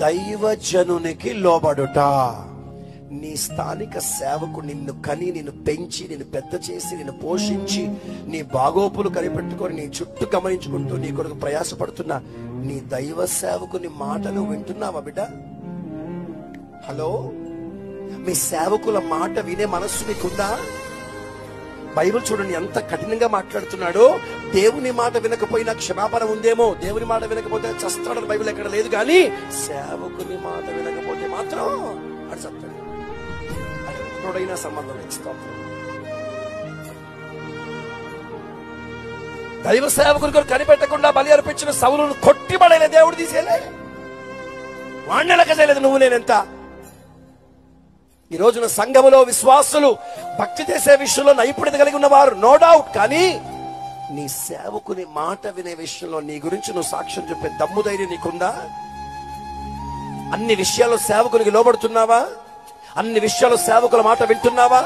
దైవజనునికి లోబడుట. నీ స్థానిక సేవకు నిన్ను కని, నిన్ను పెంచి, నిన్ను పెద్ద చేసి, నిన్ను పోషించి, నీ బాగోపులు కనిపెట్టుకొని, నీ చుట్టూ గమనించుకుంటూ నీ కొరకు ప్రయాసపడుతున్నా నీ దైవ సేవకుని మాటలు వింటున్నావా బిడ్డ? హలో, మీ సేవకుల మాట వినే మనస్సు మీకుందా? బైబిల్ చూడండి ఎంత కఠినంగా మాట్లాడుతున్నాడో. దేవుని మాట వినకపోయినా క్షమాపణ ఉందేమో, దేవుని మాట వినకపోతే చస్తాడని బైబిల్ ఎక్కడ లేదు, కానీ సేవకుని మాట వినకపోతే మాత్రం అది చస్తాడు. అది ఎప్పుడైనా సంబంధం ఇస్తాం. దైవ సేవకుని కొరకు కనిపెట్టకుండా బలి అర్పించిన సౌలును కొట్టిబడలే, దేవుడు తీసేలే. వాణ్ణి లెక్క చేయలేదు నువ్వు నేనెంత. ఈ రోజున సంఘములో విశ్వాసులు భక్తి చేసే విషయంలో నైపుణ్యత కలిగి ఉన్నవారు, నో డౌట్. కానీ నీ సేవకుని మాట వినే విషయంలో నీ గురించి నువ్వు సాక్ష్యం చెప్పే దమ్ము ధైర్యం నీకుందా? అన్ని విషయాల్లో సేవకునికి లోబడుతున్నావా? అన్ని విషయాల్లో సేవకుల మాట వింటున్నావా?